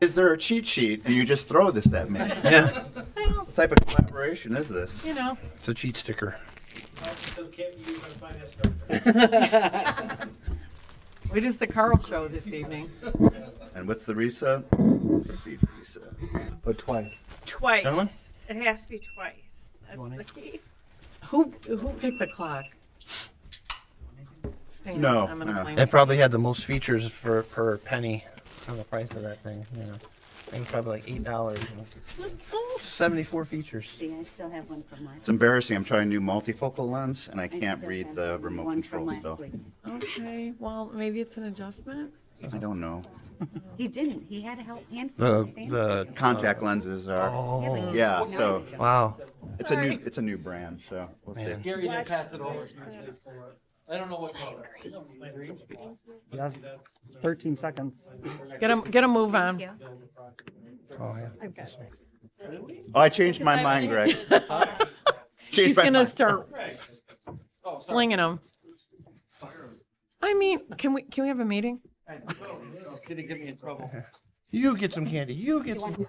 Is there a cheat sheet and you just throw this at me? Yeah. What type of collaboration is this? You know. It's a cheat sticker. It is the Carl show this evening. And what's the reset? Let's see the reset. But twice. Twice. Gentlemen? It has to be twice. That's the key. Who picked the clock? Stan, No, I'm gonna no. blame It you. probably had the most features per penny on the price of that thing. You know, I think probably like $8. 74 features. See, I still have one from last. It's embarrassing. I'm trying a new multifocal lens and I I can't still read have the remote one from control last still. week. Okay, well, maybe it's an adjustment. I don't know. He didn't. He had a handful. The Contact lenses are. oh Yeah, so wow. it's a new brand. So we'll see. Man. Gary didn't pass it over. I don't know what color. Yeah, 13 seconds. Get a move on. Yeah. Oh yeah. Oh, I changed my mind, Greg. Changed He's my gonna mind. start flinging them. I mean, can we have a meeting? Didn't get me in trouble. You get some candy. You get some.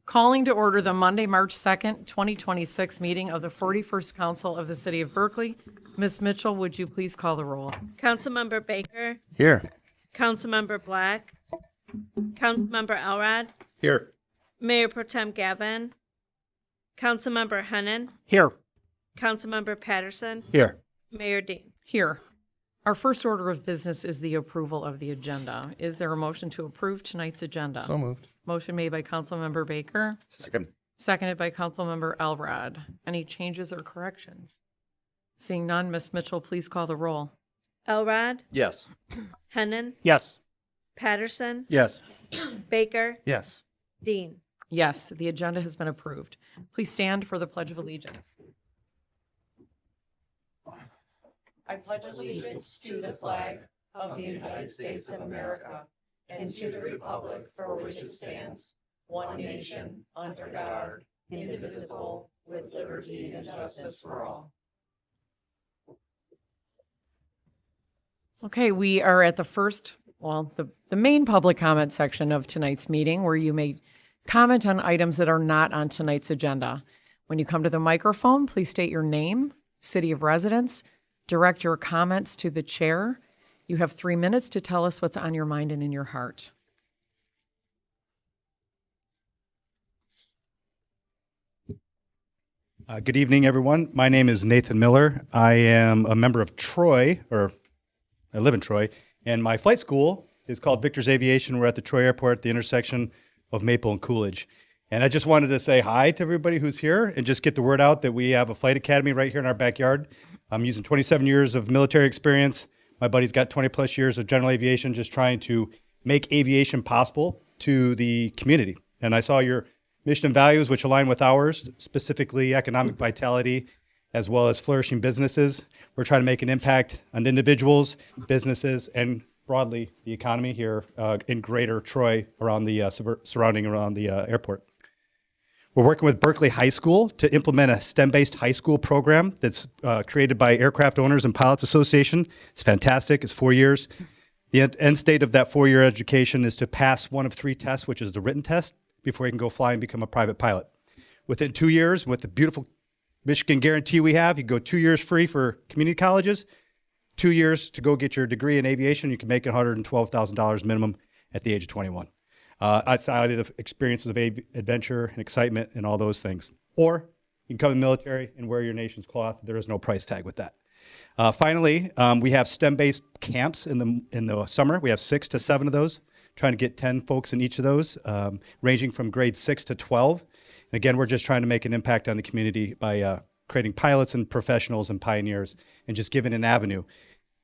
Calling to order the Monday, March 2nd, 2026 meeting of the 41st Council of the City of Berkeley. Ms. Mitchell, would you please call the roll? Councilmember Baker, Here. Councilmember Black, Councilmember Elrod, Here. Mayor Pro Tem Gavin, Councilmember Hennon, Here. Councilmember Patterson, Here. Mayor Dean. Here. Our first order of business is the approval of the agenda. Is there a motion to approve tonight's agenda? So moved. Motion made by Councilmember Baker, Second. seconded by Councilmember Elrod. Any changes or corrections? Seeing none, Ms. Mitchell, please call the roll. Elrod, Yes. Hennon, Yes. Patterson, Yes. Baker, Yes. Dean. Yes, the agenda has been approved. Please stand for the Pledge of Allegiance. I pledge allegiance to the flag of the United States of America and to the republic for which it stands, one nation, under God, indivisible, with liberty and justice for all. Okay, we are at the main public comment section of tonight's meeting, where you may comment on items that are not on tonight's agenda. When you come to the microphone, please state your name, city of residence, direct your comments to the chair. You have 3 minutes to tell us what's on your mind and in your heart. Good evening, everyone. My name is Nathan Miller. I am a member of Troy, or I live in Troy, and my flight school is called Victor's Aviation. We're at the Troy Airport at the intersection of Maple and Coolidge. And I just wanted to say hi to everybody who's here and just get the word out that we have a flight academy right here in our backyard. I'm using 27 years of military experience. My buddy's got 20 plus years of general aviation, just trying to make aviation possible to the community. And I saw your mission and values, which align with ours, specifically economic vitality, as well as flourishing businesses. We're trying to make an impact on individuals, businesses, and broadly the economy here in greater Troy around the surrounding around the airport. We're working with Berkley High School to implement a STEM-based high school program that's created by Aircraft Owners and Pilots Association. It's fantastic. It's 4 years. The end state of that 4-year education is to pass one of 3 tests, which is the written test, before you can go fly and become a private pilot. Within 2 years, with the beautiful Michigan guarantee we have, you go 2 years free for community colleges, 2 years to go get your degree in aviation. You can make $112,000 minimum at the age of 21. Outside of the experiences of adventure and excitement and all those things. Or you can come in the military and wear your nation's cloth. There is no price tag with that. Finally, we have STEM-based camps in the summer. We have 6 to 7 of those, trying to get 10 folks in each of those, ranging from grade 6 to 12. And again, we're just trying to make an impact on the community by creating pilots and professionals and pioneers and just giving an avenue.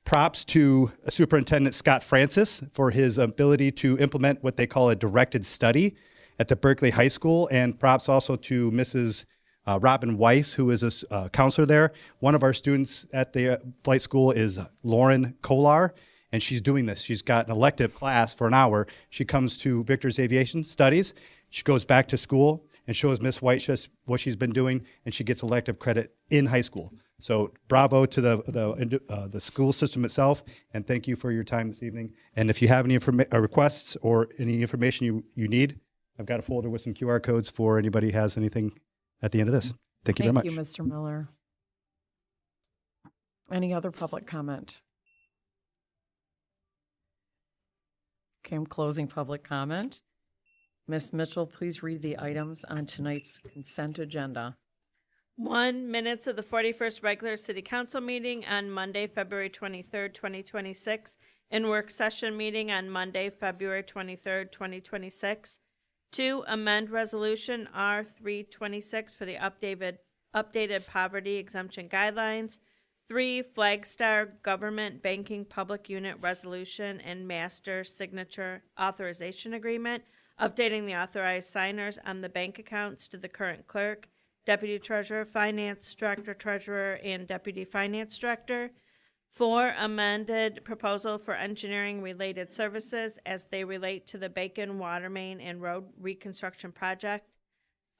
Props to Superintendent Scott Francis for his ability to implement what they call a directed study at the Berkeley High School, and props also to Mrs. Robin Weiss, who is a counselor there. One of our students at the flight school is Lauren Kolar, and she's doing this. She's got an elective class for an hour. She comes to Victor's Aviation Studies. She goes back to school, and shows Miss White what she's been doing, and she gets elective credit in high school. So bravo to the school system itself, and thank you for your time this evening. And if you have any requests or any information you need, I've got a folder with some QR codes for anybody who has anything at the end of this. Thank you very much. Thank you, Mr. Miller. Any other public comment? Okay, I'm closing public comment. Ms. Mitchell, please read the items on tonight's consent agenda. 1, minutes of the 41st regular city council meeting on Monday, February 23rd, 2026, and work session meeting on Monday, February 23rd, 2026. 2, amend resolution R326 for the updated poverty exemption guidelines. 3, Flagstar Government Banking Public Unit Resolution and Master Signature Authorization Agreement, updating the authorized signers on the bank accounts to the current clerk, deputy treasurer, finance director, treasurer, and deputy finance director. 4, amended proposal for engineering-related services as they relate to the Bacon Water Main and Road Reconstruction Project.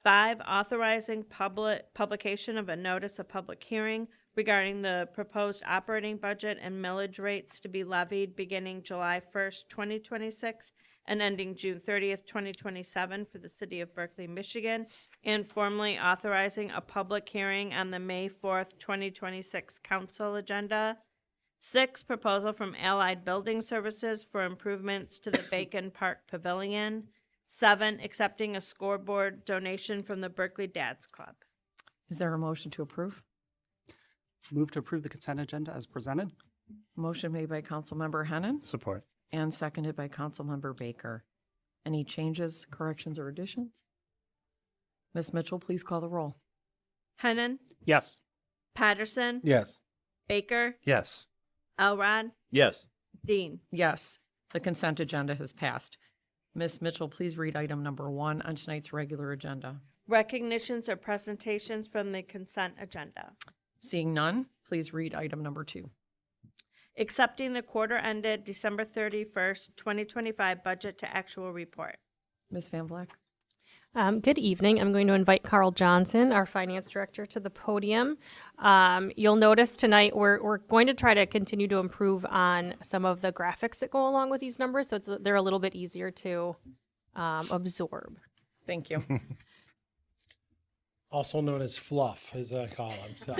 5, authorizing publication of a notice of public hearing regarding the proposed operating budget and millage rates to be levied beginning July 1st, 2026, and ending June 30th, 2027 for the city of Berkley, Michigan, and formally authorizing a public hearing on the May 4th, 2026 council agenda. 6, proposal from Allied Building Services for improvements to the Bacon Park Pavilion. 7, accepting a scoreboard donation from the Berkley Dads Club. Is there a motion to approve? Move to approve the consent agenda as presented. Motion made by Councilmember Hennan Support. and seconded by Councilmember Baker. Any changes, corrections, or additions? Ms. Mitchell, please call the roll. Hennan, Yes. Patterson, Yes. Baker, Yes. Elrod, Yes. Dean. Yes, the consent agenda has passed. Ms. Mitchell, please read item number 1 on tonight's regular agenda. Recognitions or presentations from the consent agenda. Seeing none, please read item number 2. Accepting the quarter ended December 31st, 2025 budget to actual report. Ms. Van Vleck? Good evening. I'm going to invite Carl Johnson, our finance director, to the podium. You'll notice tonight we're going to try to continue to improve on some of the graphics that go along with these numbers, so they're a little bit easier to absorb. Thank you. Also known as fluff, as I call him. So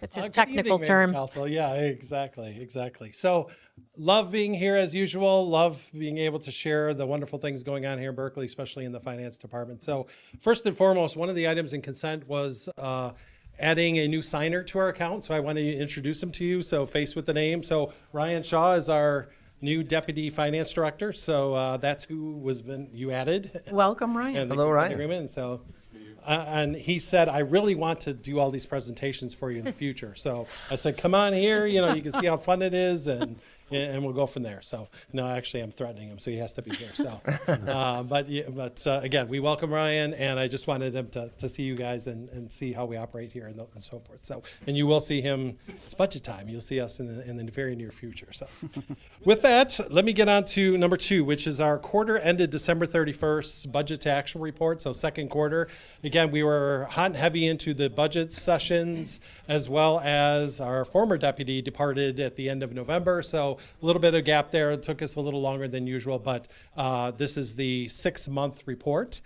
It's his good technical evening, Mayor term. and Council. Yeah, exactly. So love being here as usual. Love being able to share the wonderful things going on here in Berkeley, especially in the finance department. So first and foremost, one of the items in consent was adding a new signer to our account. So I wanted to introduce him to you. So face with the name. So Ryan Shaw is our new deputy finance director. So that's who you added. Welcome, Ryan. And the Hello, consent Ryan. agreement. And so, and he said, I really want to do all these presentations for you in the future. So I said, come on here, you can see how fun it is, and we'll go from there. So no, actually, I'm threatening him, so he has to be here. So, but again, we welcome Ryan, and I just wanted him to see you guys and see how we operate here and so forth. So, and you will see him. It's budget time. You'll see us in the very near future. So, with that, let me get on to number 2, which is our quarter ended December 31st budget to actual report. So second quarter. Again, we were hot and heavy into the budget sessions, as well as our former deputy departed at the end of November. So a little bit of gap there. It took us a little longer than usual, but this is the 6-month report.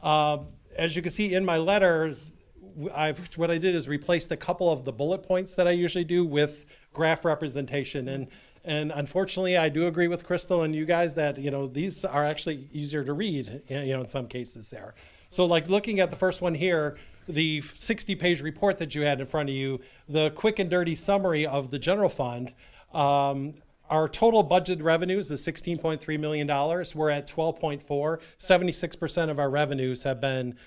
As you can see in my letter, what I did is replaced a couple of the bullet points that I usually do with graph representation. And unfortunately, I do agree with Crystal and you guys that, these are actually easier to read, in some cases there. So like looking at the first one here, the 60-page report that you had in front of you, the quick and dirty summary of the general fund, our total budget revenues is $16.3 million. We're at 12.4. 76% of our revenues have been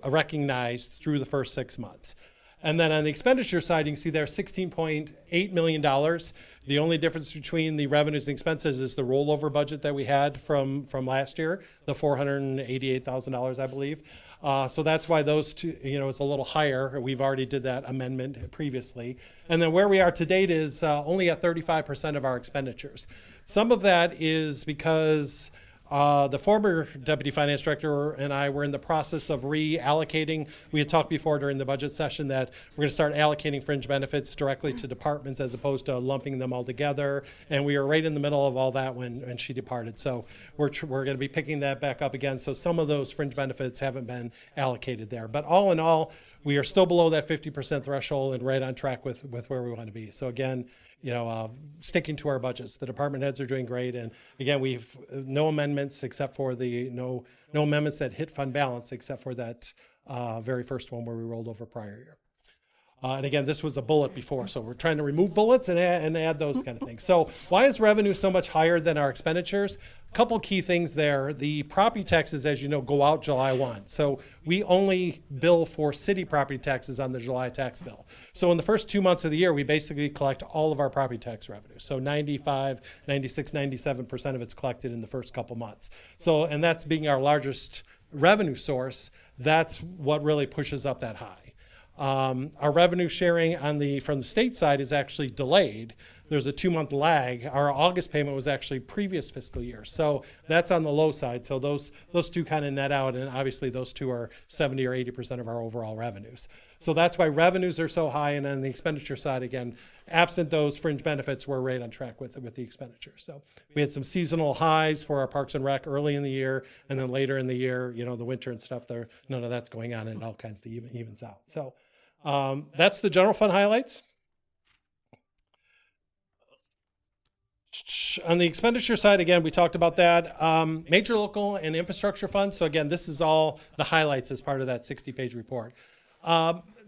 recognized through the first 6 months. And then on the expenditure side, you can see there $16.8 million. The only difference between the revenues and expenses is the rollover budget that we had from last year, the $488,000, I believe. So that's why those two, is a little higher. We've already did that amendment previously. And then where we are to date is only at 35% of our expenditures. Some of that is because The former deputy finance director and I were in the process of reallocating. We had talked before during the budget session that we're going to start allocating fringe benefits directly to departments as opposed to lumping them all together. And we were right in the middle of all that when she departed. So we're going to be picking that back up again. So some of those fringe benefits haven't been allocated there. But all in all, we are still below that 50% threshold and right on track with where we want to be. So again, sticking to our budgets. The department heads are doing great. And again, we've no amendments except for no amendments that hit fund balance except for that very first one where we rolled over prior year. And again, this was a bullet before, so we're trying to remove bullets and add those kind of things. So why is revenue so much higher than our expenditures? A couple key things there. The property taxes, as you know, go out July 1. So we only bill for city property taxes on the July tax bill. So in the first 2 months of the year, we basically collect all of our property tax revenue. So 95, 96, 97% of it's collected in the first couple months. So, and that's being our largest revenue source. That's what really pushes up that high. Our revenue sharing from the state side is actually delayed. There's a 2-month lag. Our August payment was actually previous fiscal year. So that's on the low side. So those two kind of net out, and obviously those two are 70 or 80% of our overall revenues. So that's why revenues are so high. And on the expenditure side, again, absent those fringe benefits, we're right on track with the expenditure. So we had some seasonal highs for our Parks and Rec early in the year, and then later in the year, the winter and stuff, none of that's going on, and it all kinds of evens out. So that's the general fund highlights. On the expenditure side, again, we talked about that. Major local and infrastructure funds. So again, this is all the highlights as part of that 60-page report.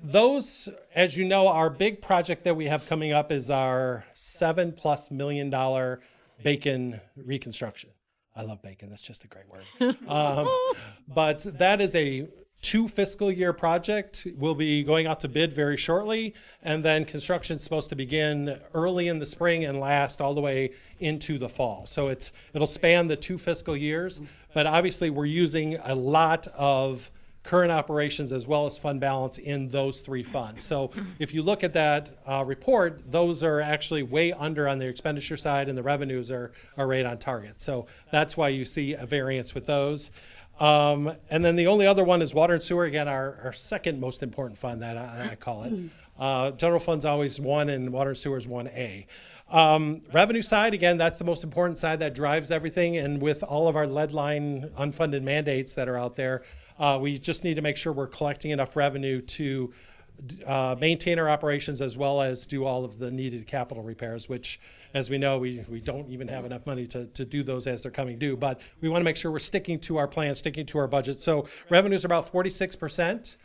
Those, as you know, our big project that we have coming up is our $7+ million Bacon reconstruction. I love bacon. That's just a great word. But that is a 2 fiscal year project. Will be going out to bid very shortly, and then construction is supposed to begin early in the spring and last all the way into the fall. So it'll span the 2 fiscal years, but obviously we're using a lot of current operations as well as fund balance in those 3 funds. So if you look at that report, those are actually way under on the expenditure side, and the revenues are right on target. So that's why you see a variance with those. And then the only other one is water and sewer. Again, our second most important fund, that I call it. General fund's always 1, and water and sewer is 1A. Revenue side, again, that's the most important side that drives everything. And with all of our lead line unfunded mandates that are out there, we just need to make sure we're collecting enough revenue to maintain our operations as well as do all of the needed capital repairs, which, as we know, we don't even have enough money to do those as they're coming due. But we want to make sure we're sticking to our plan, sticking to our budget. So revenues are about 46%.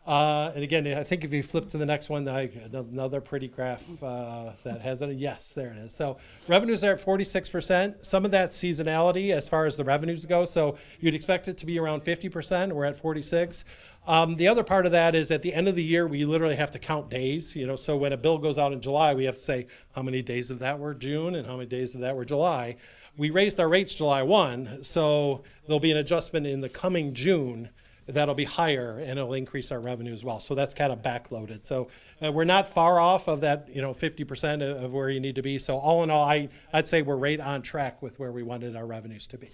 And again, I think if you flip to the next one, another pretty graph that has it. Yes, there it is. So revenues are at 46%. Some of that seasonality as far as the revenues go. So you'd expect it to be around 50%. We're at 46. The other part of that is at the end of the year, we literally have to count days. So when a bill goes out in July, we have to say how many days of that were June and how many days of that were July. We raised our rates July 1, so there'll be an adjustment in the coming June that'll be higher, and it'll increase our revenue as well. So that's kind of backloaded. So we're not far off of that, 50% of where you need to be. So all in all, I'd say we're right on track with where we wanted our revenues to be.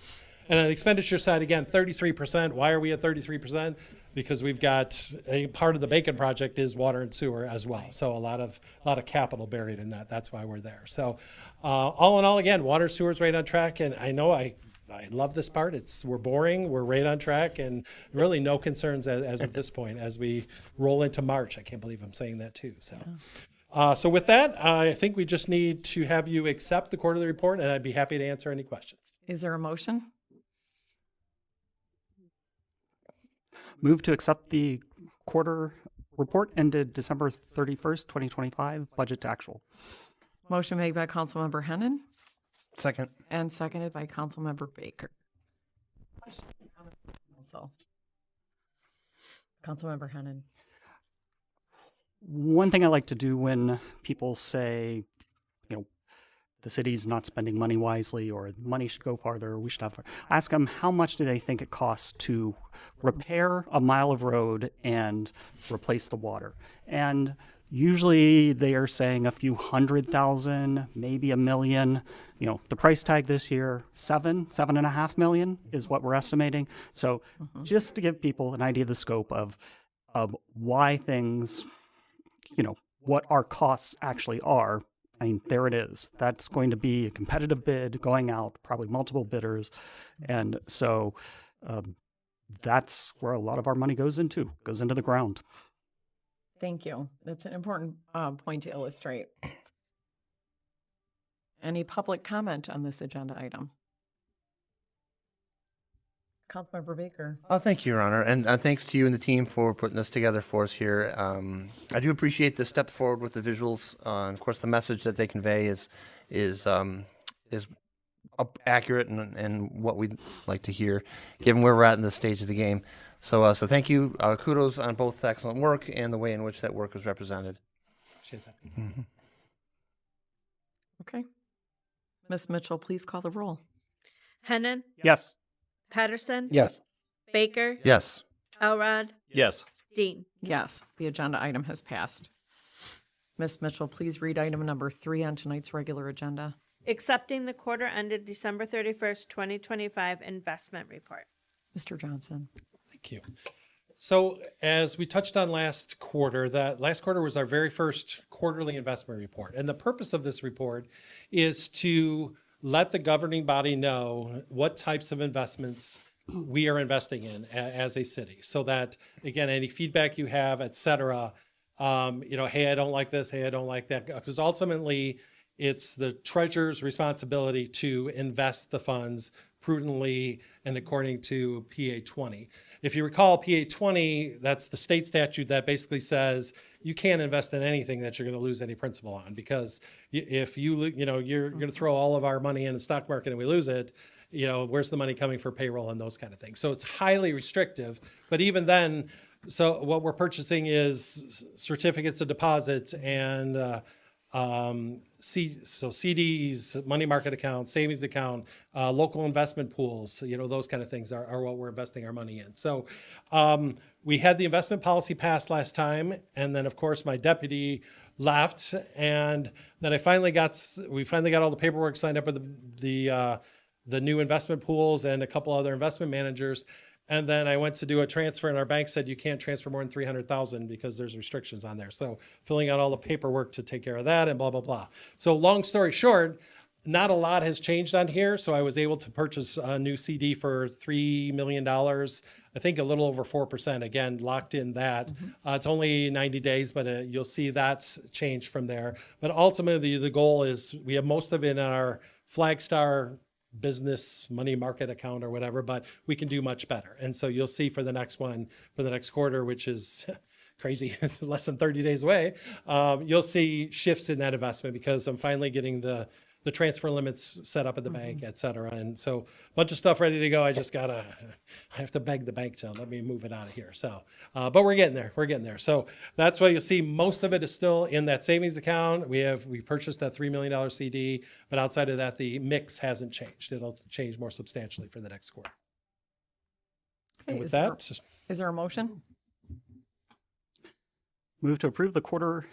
And on the expenditure side, again, 33%. Why are we at 33%? Because we've got a part of the Bacon project is water and sewer as well. So a lot of capital buried in that. That's why we're there. So all in all, again, water and sewer is right on track. And I know I love this part. We're boring. We're right on track, and really no concerns as of this point as we roll into March. I can't believe I'm saying that too. So with that, I think we just need to have you accept the quarterly report, and I'd be happy to answer any questions. Is there a motion? Move to accept the quarter report ended December 31st, 2025, budget to actual. Motion made by Councilmember Hennan Second. and seconded by Councilmember Baker. So, Councilmember Hennan. One thing I like to do when people say, the city's not spending money wisely, or money should go farther, or we should have, ask them how much do they think it costs to repair a mile of road and replace the water. And usually they are saying a few $100,000, maybe $1 million. You know, the price tag this year, $7.5 million is what we're estimating. So just to give people an idea of the scope of why things, you know, what our costs actually are. I mean, there it is. That's going to be a competitive bid going out, probably multiple bidders. And so that's where a lot of our money goes into the ground. Thank you. That's an important point to illustrate. Any public comment on this agenda item? Councilmember Baker. Oh, thank you, Your Honor, and thanks to you and the team for putting this together for us here. I do appreciate the step forward with the visuals. And of course, the message that they convey is accurate and what we'd like to hear, given where we're at in this stage of the game. So thank you. Kudos on both excellent work and the way in which that work was represented. Appreciate that. Mm-hmm. Okay. Ms. Mitchell, please call the roll. Hennan, Yes. Patterson, Yes. Baker, Yes. Elrod, Yes. Dean. Yes, the agenda item has passed. Ms. Mitchell, please read item number 3 on tonight's regular agenda. Accepting the quarter ended December 31st, 2025 investment report. Mr. Johnson. Thank you. So as we touched on last quarter, that last quarter was our very first quarterly investment report. And the purpose of this report is to let the governing body know what types of investments we are investing in as a city, so that, again, any feedback you have, et cetera, hey, I don't like this, hey, I don't like that, because ultimately it's the treasurer's responsibility to invest the funds prudently and according to PA 20. If you recall, PA 20, that's the state statute that basically says you can't invest in anything that you're going to lose any principal on, because if you're going to throw all of our money in the stock market and we lose it, where's the money coming for payroll and those kind of things. So it's highly restrictive. But even then, so what we're purchasing is certificates of deposits and CDs, money market accounts, savings account, local investment pools, those kind of things are what we're investing our money in. So we had the investment policy passed last time, and then of course my deputy left, and then we finally got all the paperwork signed up with the new investment pools and a couple other investment managers. And then I went to do a transfer, and our bank said you can't transfer more than $300,000 because there's restrictions on there. So filling out all the paperwork to take care of that and blah, blah, blah. So long story short, not a lot has changed on here. So I was able to purchase a new CD for $3 million, I think a little over 4%, again, locked in that. It's only 90 days, but you'll see that's changed from there. But ultimately, the goal is we have most of it in our Flagstar business money market account or whatever, but we can do much better. And so you'll see for the next quarter, which is crazy, it's less than 30 days away, you'll see shifts in that investment because I'm finally getting the transfer limits set up at the bank, et cetera. And so a bunch of stuff ready to go. I have to beg the bank to let me move it out of here. So, but we're getting there. So that's why you'll see most of it is still in that savings account. We purchased that $3 million CD, but outside of that, the mix hasn't changed. It'll change more substantially for the next quarter. And with that, is there a motion? Move to approve the quarter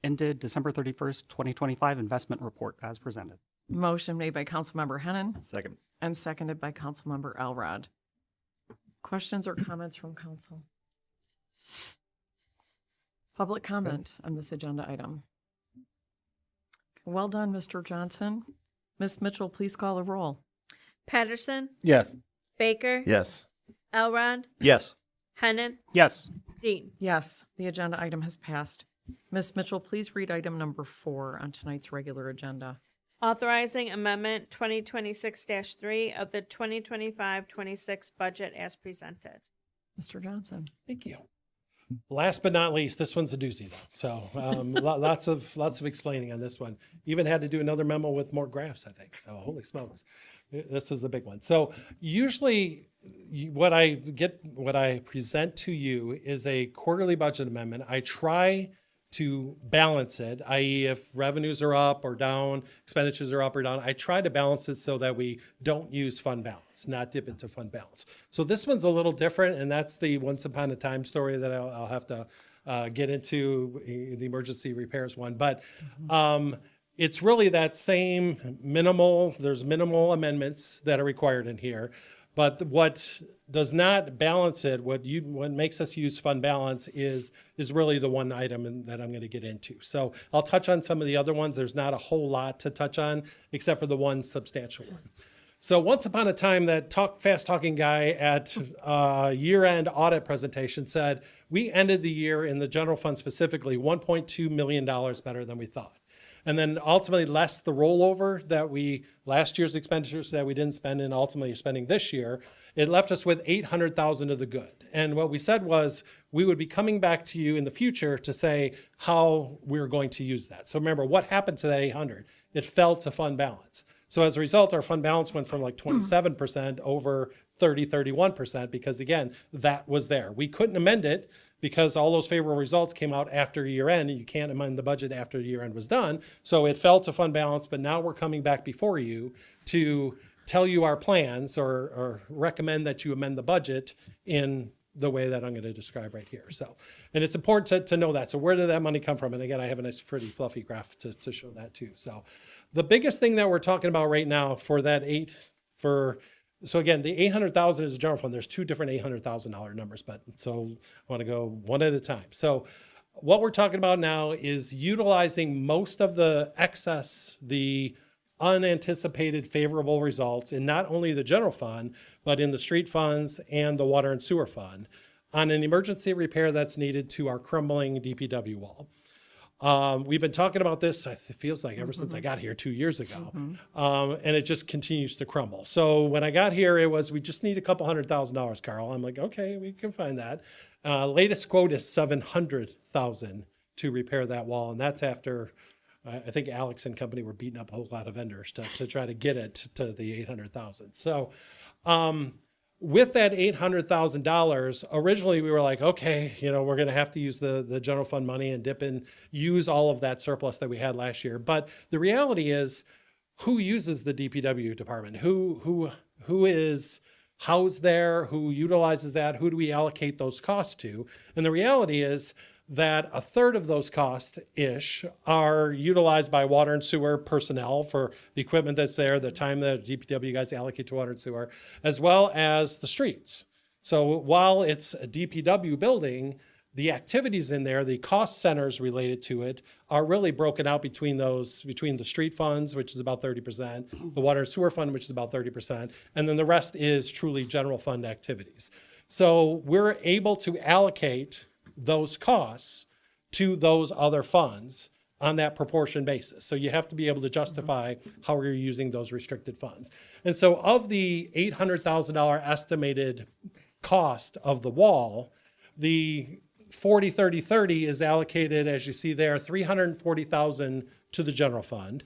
ended December 31st, 2025 investment report as presented. Motion made by Councilmember Hennan Second. and seconded by Councilmember Elrod. Questions or comments from council? Public comment on this agenda item. Well done, Mr. Johnson. Ms. Mitchell, please call the roll. Patterson, Yes. Baker, Yes. Elrod, Yes. Hennan, Yes. Dean. Yes, the agenda item has passed. Ms. Mitchell, please read item number 4 on tonight's regular agenda. Authorizing Amendment 2026-3 of the 2025-26 budget as presented. Mr. Johnson. thank you. Last but not least, this one's a doozy though. So lots of explaining on this one. Even had to do another memo with more graphs, I think. So holy smokes, this is the big one. So usually what I present to you is a quarterly budget amendment. I try to balance it, i.e. if revenues are up or down, expenditures are up or down, I try to balance it so that we don't use fund balance, not dip into fund balance. So this one's a little different, and that's the once upon a time story that I'll have to get into, the emergency repairs one. But it's really that same there's minimal amendments that are required in here. But what does not balance it, what makes us use fund balance is really the one item that I'm going to get into. So I'll touch on some of the other ones. There's not a whole lot to touch on except for the one substantial one. So once upon a time, that fast talking guy at year-end audit presentation said, we ended the year in the general fund specifically $1.2 million better than we thought. And then ultimately less the rollover that last year's expenditures that we didn't spend and ultimately are spending this year, it left us with $800,000 of the good. And what we said was we would be coming back to you in the future to say how we're going to use that. So remember, what happened to that 800? It fell to fund balance. So as a result, our fund balance went from like 27% over 31%, because again, that was there. We couldn't amend it because all those favorable results came out after year end, and you can't amend the budget after year end was done. So it fell to fund balance, but now we're coming back before you to tell you our plans or recommend that you amend the budget in the way that I'm going to describe right here. So, and it's important to know that. So where did that money come from? And again, I have a nice pretty fluffy graph to show that too. So the biggest thing that we're talking about right now for that so again, the 800,000 is a general fund. There's two different $800,000 numbers, but so I want to go one at a time. So what we're talking about now is utilizing most of the excess, the unanticipated favorable results in not only the general fund, but in the street funds and the water and sewer fund on an emergency repair that's needed to our crumbling DPW wall. We've been talking about this, it feels like ever since I got here 2 years ago, and it just continues to crumble. So when I got here, we just need a couple $100,000, Carl. I'm like, okay, we can find that. Latest quote is $700,000 to repair that wall, and that's after I think Alex and company were beating up a whole lot of vendors to try to get it to the 800,000. So with that $800,000, originally we were like, okay, we're going to have to use the general fund money and use all of that surplus that we had last year. But the reality is, who uses the DPW department? Who is housed there? Who utilizes that? Who do we allocate those costs to? And the reality is that a third of those costs-ish are utilized by water and sewer personnel for the equipment that's there, the time that DPW guys allocate to water and sewer, as well as the streets. So while it's a DPW building, the activities in there, the cost centers related to it, are really broken out between the street funds, which is about 30%, the water and sewer fund, which is about 30%, and then the rest is truly general fund activities. So we're able to allocate those costs to those other funds on that proportion basis. So you have to be able to justify how you're using those restricted funds. And so of the $800,000 estimated cost of the wall, the 40-30-30 is allocated, as you see there, $340,000 to the general fund,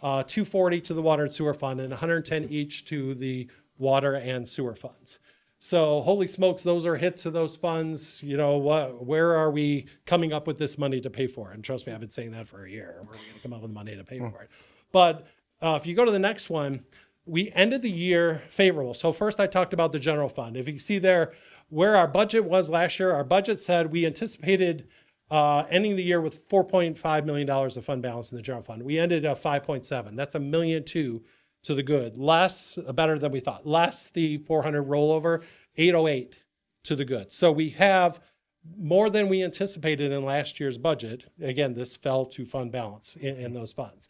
$240,000 to the water and sewer fund, and $110,000 each to the water and sewer funds. So holy smokes, those are hits to those funds. Where are we coming up with this money to pay for it? And trust me, I've been saying that for a year. Where are we going to come up with money to pay for it? But if you go to the next one, we ended the year favorable. So first I talked about the general fund. If you see there where our budget was last year, our budget said we anticipated ending the year with $4.5 million of fund balance in the general fund. We ended at 5.7. That's $1.2 million to the good, better than we thought. Less the 400 rollover, 808 to the good. So we have more than we anticipated in last year's budget. Again, this fell to fund balance in those funds.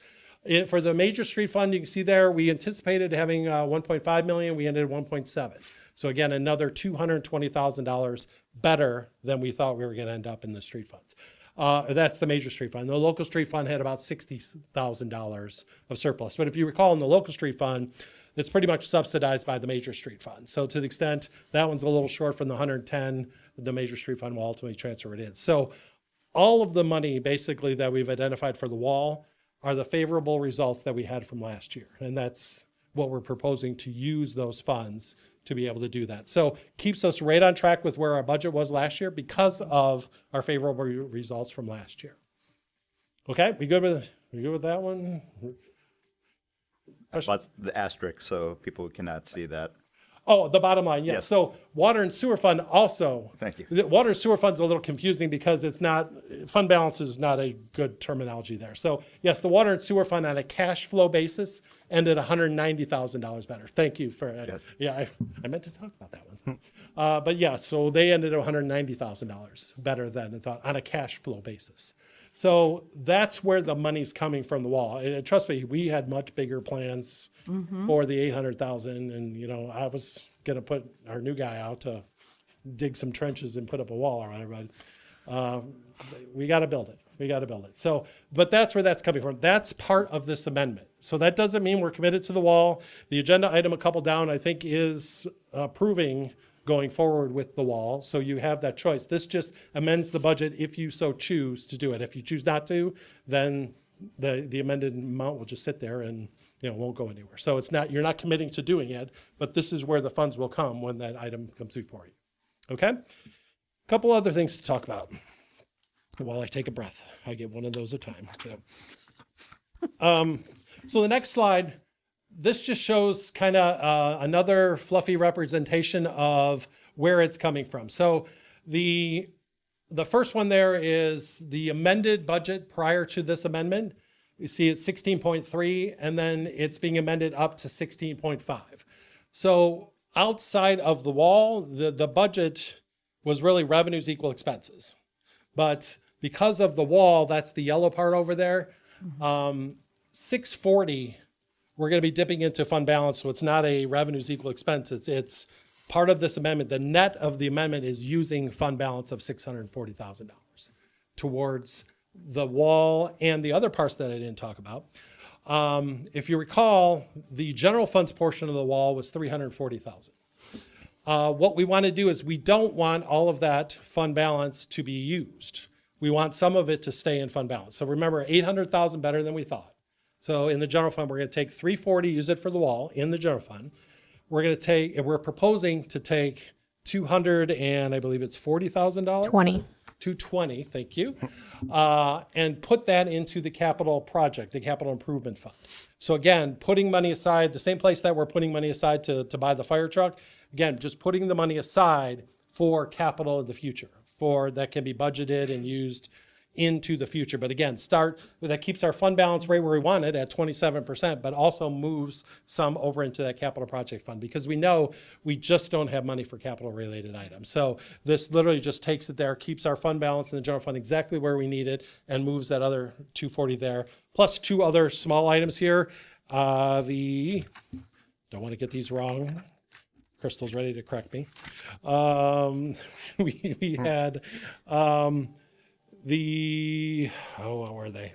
For the major street fund, you can see there, we anticipated having 1.5 million. We ended at 1.7. So again, another $220,000 better than we thought we were going to end up in the street funds. That's the major street fund. The local street fund had about $60,000 of surplus. But if you recall, in the local street fund, it's pretty much subsidized by the major street fund. So to the extent that one's a little short from the 110, the major street fund will ultimately transfer it in. So all of the money basically that we've identified for the wall are the favorable results that we had from last year. And that's what we're proposing to use those funds to be able to do that. So keeps us right on track with where our budget was last year because of our favorable results from last year. Okay, we good with that one? But the asterisk, so people cannot see that. Oh, the bottom line, yes. Yes. So water and sewer fund also. Thank you. The water and sewer fund's a little confusing because it's not, fund balance is not a good terminology there. So yes, the water and sewer fund on a cash flow basis ended $190,000 better. Thank you for, yeah, I meant to talk about that one. But yeah, so they ended at $190,000 better than I thought on a cash flow basis. So that's where the money's coming from the wall. And trust me, we had much bigger plans for the 800,000, and you know, I was gonna put our new guy out to dig some trenches and put up a wall or whatever. But we got to build it. We got to build it. So, but that's where that's coming from. That's part of this amendment. So that doesn't mean we're committed to the wall. The agenda item a couple down, I think, is approving going forward with the wall. So you have that choice. This just amends the budget if you so choose to do it. If you choose not to, then the amended amount will just sit there and, you know, won't go anywhere. So it's not, you're not committing to doing it, but this is where the funds will come when that item comes before you. Okay? Couple other things to talk about while I take a breath. I get one of those a time. So the next slide, this just shows kind of another fluffy representation of where it's coming from. So the first one there is the amended budget prior to this amendment. You see it's 16.3, and then it's being amended up to 16.5. So outside of the wall, the budget was really revenues equal expenses. But because of the wall, that's the yellow part over there, 640, we're going to be dipping into fund balance, so it's not a revenues equal expenses. It's part of this amendment. The net of the amendment is using fund balance of $640,000 towards the wall and the other parts that I didn't talk about. If you recall, the general funds portion of the wall was $340,000. What we want to do is we don't want all of that fund balance to be used. We want some of it to stay in fund balance. So remember, $800,000 better than we thought. So in the general fund, we're going to take 340, use it for the wall in the general fund. We're going to take, and we're proposing to take 200 and I believe it's $40,000. 220, thank you, and put that into the capital project, the capital improvement fund. So again, putting money aside, the same place that we're putting money aside to buy the fire truck, again, just putting the money aside for capital in the future, for that can be budgeted and used into the future. But again, that keeps our fund balance right where we want it at 27%, but also moves some over into that capital project fund because we know we just don't have money for capital related items. So this literally just takes it there, keeps our fund balance in the general fund exactly where we need it, and moves that other 240 there, plus two other small items here. Don't want to get these wrong. Crystal's ready to correct me. We had what were they?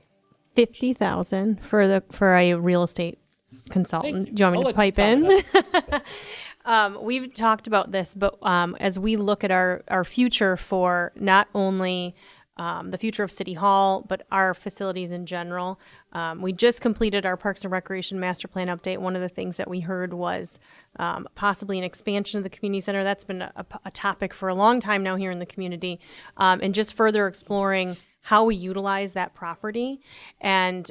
50,000 for a real estate consultant. Do you want me to pipe in? We've talked about this, but as we look at our future for not only the future of City Hall, but our facilities in general, we just completed our Parks and Recreation Master Plan update. One of the things that we heard was possibly an expansion of the community center. That's been a topic for a long time now here in the community, and just further exploring how we utilize that property. And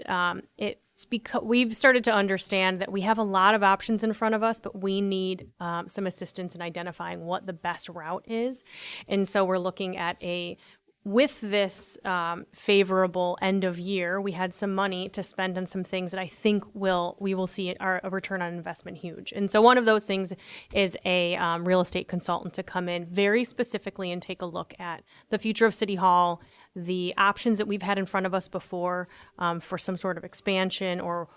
it's because we've started to understand that we have a lot of options in front of us, but we need some assistance in identifying what the best route is. And so we're looking at with this favorable end of year, we had some money to spend on some things that I think we will see a return on investment huge. And so one of those things is a real estate consultant to come in very specifically and take a look at the future of City Hall, the options that we've had in front of us before for some sort of expansion or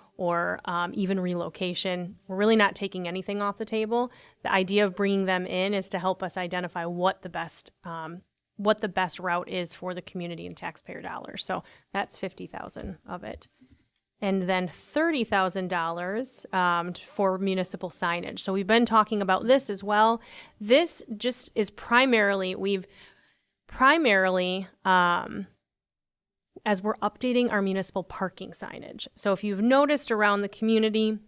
even relocation. We're really not taking anything off the table. The idea of bringing them in is to help us identify what the best route is for the community and taxpayer dollars. So that's $50,000 of it. And then $30,000 for municipal signage. So we've been talking about this as well. This just is primarily, as we're updating our municipal parking signage. So if you've noticed around the community,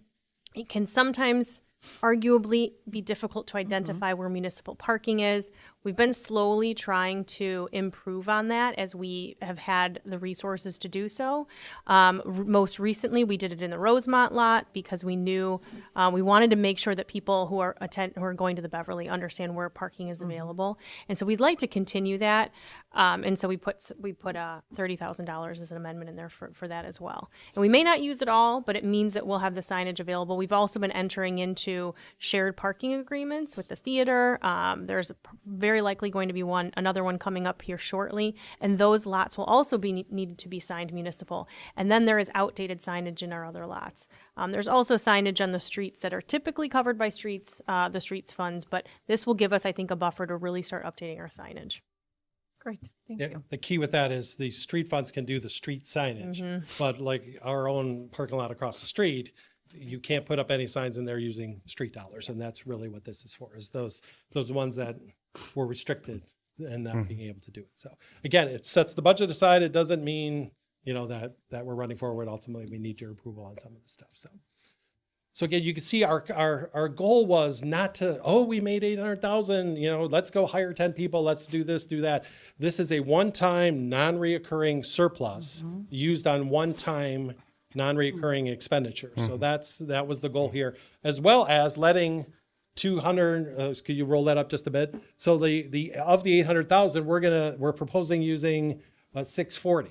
it can sometimes arguably be difficult to identify where municipal parking is. We've been slowly trying to improve on that as we have had the resources to do so. Most recently, we did it in the Rosemont lot because we knew we wanted to make sure that people who are going to the Beverly understand where parking is available, and so we'd like to continue that. And so we put $30,000 as an amendment in there for that as well. And we may not use it all, but it means that we'll have the signage available. We've also been entering into shared parking agreements with the theater. There's very likely going to be another one coming up here shortly, and those lots will also be needed to be signed municipal. And then there is outdated signage in our other lots. There's also signage on the streets that are typically covered by the streets funds, but this will give us, I think, a buffer to really start updating our signage. Great, thank Yeah, you. the key with that is the street funds can do the street signage, but like our own parking lot across the street, you can't put up any signs in there using street dollars, and that's really what this is for, is those ones that were restricted and not being able to do it. So again, it sets the budget aside. It doesn't mean, that we're running forward. Ultimately, we need your approval on some of the stuff. So again, you can see our goal was not to, we made 800,000, let's go hire 10 people, let's do this, do that. This is a one-time, non-reoccurring surplus used on one-time, non-reoccurring expenditure. So that was the goal here, as well as letting 200, could you roll that up just a bit? So of the 800,000, we're proposing using 640.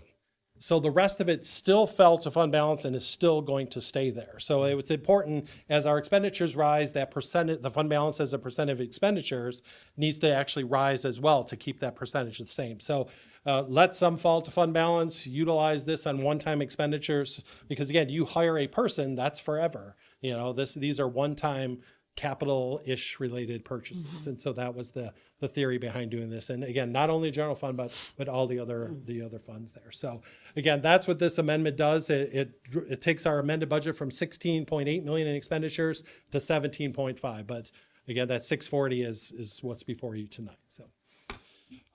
So the rest of it still fell to fund balance and is still going to stay there. So it's important as our expenditures rise, that percentage, the fund balance as a percent of expenditures needs to actually rise as well to keep that percentage the same. So let some fall to fund balance, utilize this on one-time expenditures, because again, you hire a person, that's forever. These are one-time capital-ish related purchases. And so that was the theory behind doing this. And again, not only general fund, but all the other funds there. So again, that's what this amendment does. It takes our amended budget from 16.8 million in expenditures to 17.5. But again, that 640 is what's before you tonight. So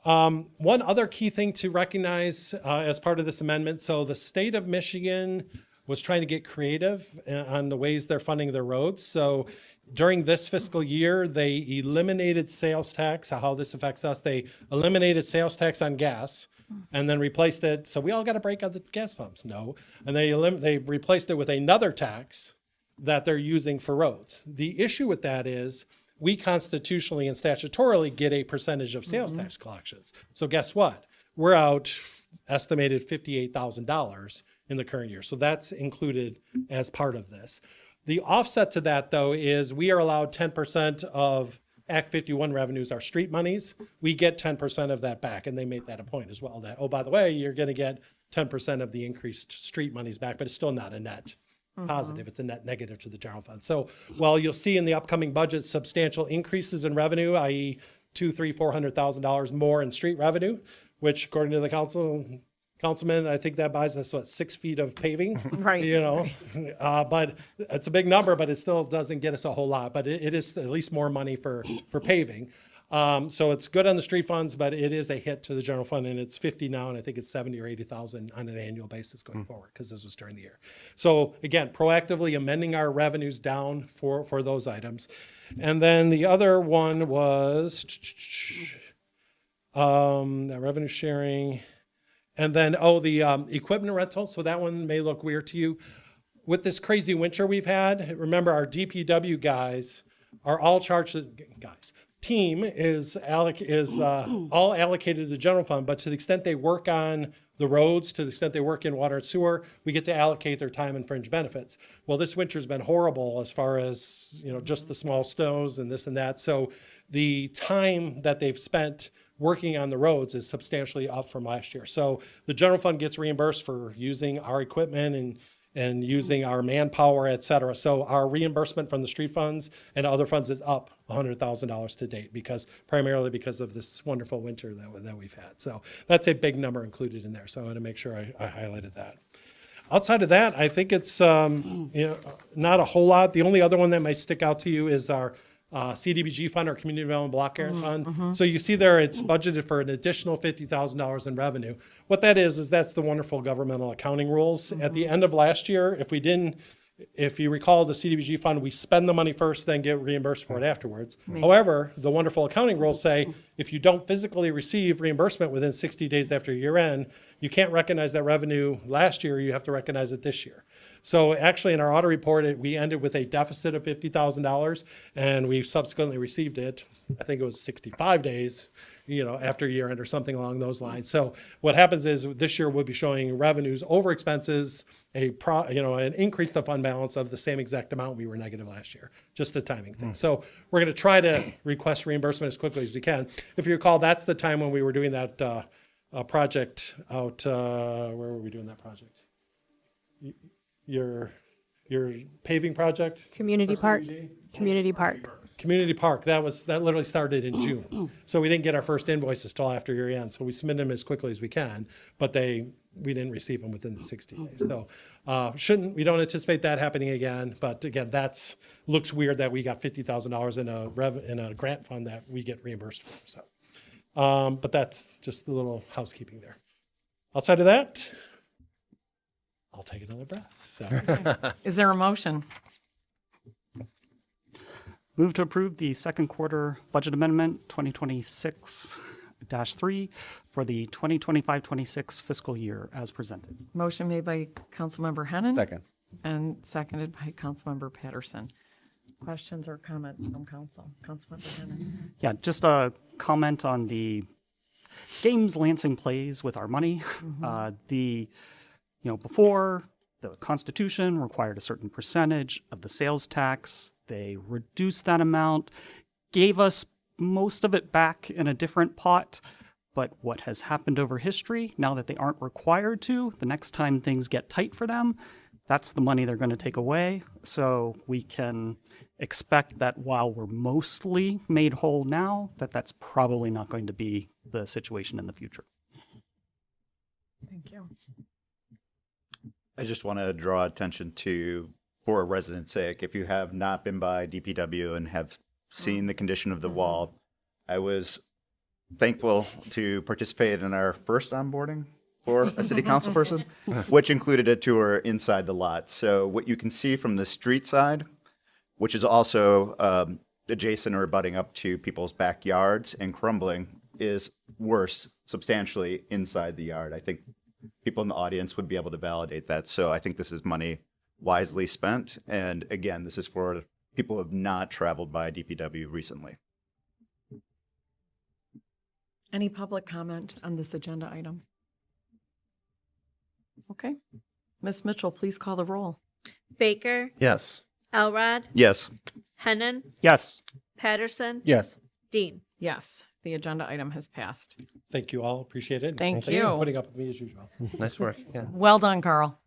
one other key thing to recognize as part of this amendment. So the state of Michigan was trying to get creative on the ways they're funding their roads. So during this fiscal year, they eliminated sales tax. How this affects us, they eliminated sales tax on gas and then replaced it. So we all got to break out the gas pumps? No. And they replaced it with another tax that they're using for roads. The issue with that is we constitutionally and statutorily get a percentage of sales tax collections. So guess what? We're out estimated $58,000 in the current year. So that's included as part of this. The offset to that, though, is we are allowed 10% of Act 51 revenues, our street monies. We get 10% of that back, and they made that a point as well, that, by the way, you're going to get 10% of the increased street monies back, but it's still not a net positive. It's a net negative to the general fund. So while you'll see in the upcoming budget substantial increases in revenue, i.e. $400,000 more in street revenue, which according to the councilman, I think that buys us 6 feet of paving, Right. But it's a big number, but it still doesn't get us a whole lot, but it is at least more money for paving. So it's good on the street funds, but it is a hit to the general fund, and it's 50 now, and I think it's 70 or 80,000 on an annual basis going forward, because this was during the year. So again, proactively amending our revenues down for those items. And then the other one was that revenue sharing. And then, the equipment rental. So that one may look weird to you. With this crazy winter we've had, remember our DPW guys are all charged, team is all allocated to the general fund, but to the extent they work on the roads, to the extent they work in water and sewer, we get to allocate their time and fringe benefits. Well, this winter's been horrible as far as, just the small snows and this and that. So the time that they've spent working on the roads is substantially up from last year. So the general fund gets reimbursed for using our equipment and using our manpower, et cetera. So our reimbursement from the street funds and other funds is up $100,000 to date, primarily because of this wonderful winter that we've had. So that's a big number included in there. So I want to make sure I highlighted that. Outside of that, I think it's not a whole lot. The only other one that might stick out to you is our CDBG fund, our Community Development Block Grant Fund. So you see there, it's budgeted for an additional $50,000 in revenue. What that is that's the wonderful governmental accounting rules. At the end of last year, if we didn't if you recall the CDBG fund, we spend the money first, then get reimbursed for it afterwards. However, the wonderful accounting rules say if you don't physically receive reimbursement within 60 days after year end, you can't recognize that revenue last year, you have to recognize it this year. So actually in our audit report, we ended with a deficit of $50,000 and we subsequently received it, I think it was 65 days, after year end or something along those lines. So what happens is this year we'll be showing revenues over expenses, an increase to fund balance of the same exact amount we were negative last year, just a timing thing. So we're going to try to request reimbursement as quickly as we can. If you recall, that's the time when we were doing that project out, where were we doing that project? Your paving project? Community park. Community park. Community park, that literally started in June. So we didn't get our first invoices till after year end. So we submit them as quickly as we can, but we didn't receive them within the 60 days. So we don't anticipate that happening again. But again, looks weird that we got $50,000 in a grant fund that we get reimbursed for. So, but that's just a little housekeeping there. Outside of that, I'll take another breath. So. Is there a motion? Move to approve the second quarter budget amendment 2026-3 for the 2025-26 fiscal year as presented. Motion made by Councilmember Hennan. Second. And seconded by Councilmember Patterson. Questions or comments from council? Councilmember Hennan. Yeah, just a comment on the games Lansing plays with our money. Before the Constitution required a certain percentage of the sales tax. They reduced that amount, gave us most of it back in a different pot. But what has happened over history, now that they aren't required to, the next time things get tight for them, that's the money they're going to take away. So we can expect that while we're mostly made whole now, that's probably not going to be the situation in the future. Thank you. I just want to draw attention to, for a resident's sake, if you have not been by DPW and have seen the condition of the wall, I was thankful to participate in our first onboarding for a city council person, which included a tour inside the lot. So what you can see from the street side, which is also adjacent or abutting up to people's backyards and crumbling, is worse substantially inside the yard. I think people in the audience would be able to validate that. So I think this is money wisely spent. And again, this is for people who have not traveled by DPW recently. Any public comment on this agenda item? Okay. Ms. Mitchell, please call the roll. Baker, Yes. Elrod, Yes. Hennan, Yes. Patterson, Yes. Dean. Yes, the agenda item has passed. Thank you all. Appreciate it. Thank Thanks you. for putting up with me as usual. Nice work. Yeah. Well done, Carl.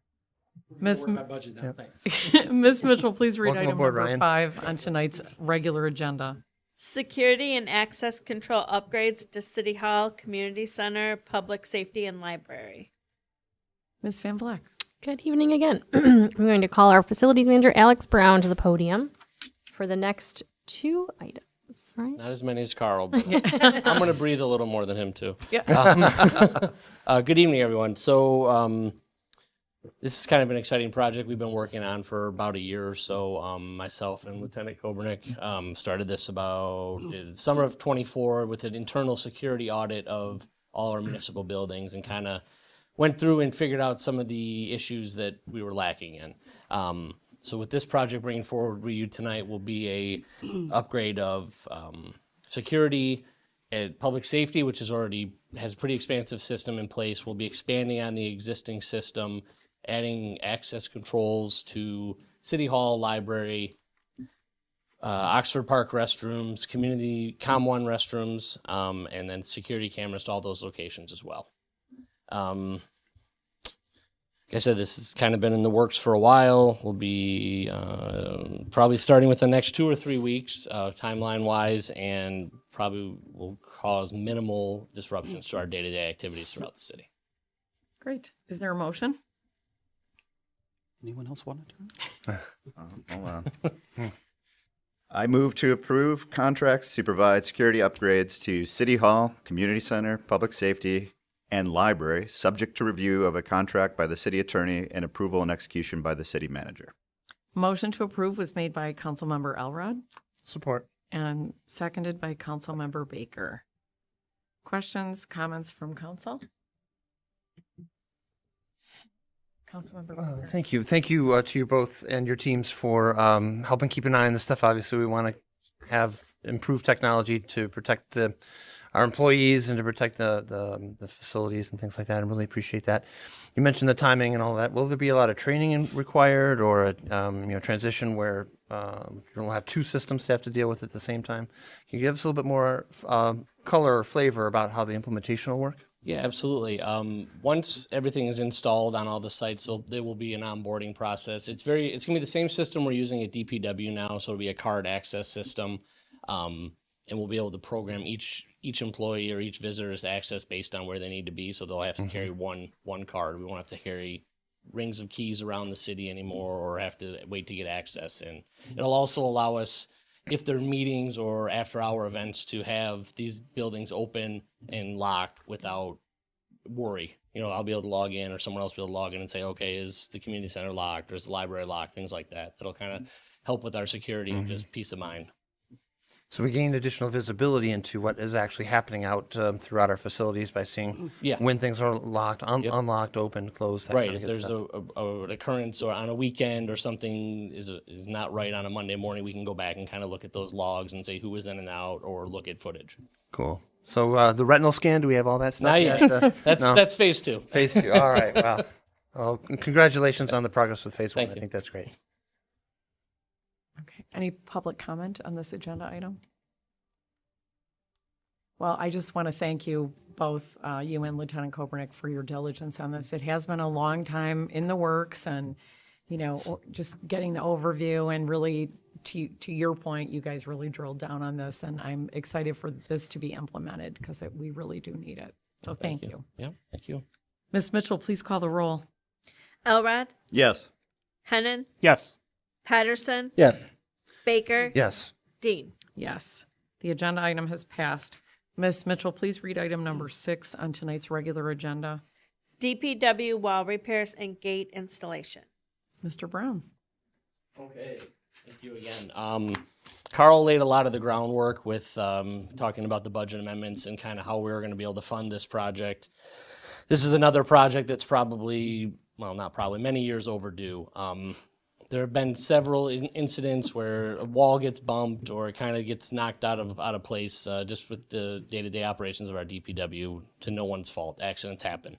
Ms. My budget now. Thanks. Ms. Mitchell, please read Welcome item aboard, number Ryan. 5 on tonight's regular agenda. Security and access control upgrades to City Hall, Community Center, Public Safety, and Library. Ms. Van Vleck. Good evening again. I'm going to call our facilities manager, Alex Brown, to the podium for the next 2 items, right? Not as many as Carl, but I'm going to breathe a little more than him, too. Yeah. Good evening, everyone. So this is kind of an exciting project we've been working on for about a year or so. Myself and Lieutenant Kobernick started this about summer of 24 with an internal security audit of all our municipal buildings and kind of went through and figured out some of the issues that we were lacking in. So with this project bringing forward with you tonight will be a upgrade of security and public safety, which is already has a pretty expansive system in place. We'll be expanding on the existing system, adding access controls to City Hall, library, Oxford Park restrooms, community COM1 restrooms, and then security cameras to all those locations as well. Like I said, this has kind of been in the works for a while. We'll be probably starting with the next 2 or 3 weeks, timeline-wise, and probably will cause minimal disruptions to our day-to-day activities throughout the city. Great. Is there a motion? Anyone else want to? Hold on. I move to approve contracts to provide security upgrades to City Hall, Community Center, Public Safety, and Library, subject to review of a contract by the city attorney and approval and execution by the city manager. Motion to approve was made by Councilmember Elrod Support. and seconded by Councilmember Baker. Questions, comments from council? Councilmember Baker. Thank you. Thank you to you both and your teams for helping keep an eye on this stuff. Obviously, we want to have improved technology to protect our employees and to protect the facilities and things like that. I really appreciate that. You mentioned the timing and all that. Will there be a lot of training required, or a transition where you'll have two systems to have to deal with at the same time? Can you give us a little bit more color or flavor about how the implementation will work? Yeah, absolutely. Once everything is installed on all the sites, so there will be an onboarding process. It's gonna be the same system we're using at DPW now, so it'll be a card access system, and we'll be able to program each employee or each visitor's access based on where they need to be. So they'll have to carry one card. We won't have to carry rings of keys around the city anymore, or have to wait to get access. And it'll also allow us, if there are meetings or after-hour events, to have these buildings open and locked without worry. I'll be able to log in, or someone else will be able to log in and say, okay, is the community center locked, or is the library locked, things like that. That'll kind of help with our security and just peace of mind. So we gain additional visibility into what is actually happening out throughout our facilities by seeing when things are locked, unlocked, open, closed. Right. If there's an occurrence or on a weekend, or something is not right on a Monday morning, we can go back and kind of look at those logs and say who was in and out, or look at footage. Cool. So the retinal scan, do we have all that stuff? Not yet. That's phase 2. Phase 2. All right. Wow. Well, congratulations on the progress with phase 1. I think that's great. Okay. Any public comment on this agenda item? Well, I just want to thank you both, you and Lieutenant Kopernik, for your diligence on this. It has been a long time in the works, and, just getting the overview, and really, to your point, you guys really drilled down on this, and I'm excited for this to be implemented, because we really do need it. So thank you. Yeah, thank you. Ms. Mitchell, please call the roll. Elrod, Yes. Hennon, Yes. Patterson, Yes. Baker, Yes. Dean. Yes. The agenda item has passed. Ms. Mitchell, please read item number 6 on tonight's regular agenda. DPW wall repairs and gate installation. Mr. Brown. Okay, thank you again. Carl laid a lot of the groundwork with talking about the budget amendments and kind of how we were going to be able to fund this project. This is another project that's many years overdue. There have been several incidents where a wall gets bumped, or it kind of gets knocked out of place, just with the day-to-day operations of our DPW, to no one's fault. Accidents happen.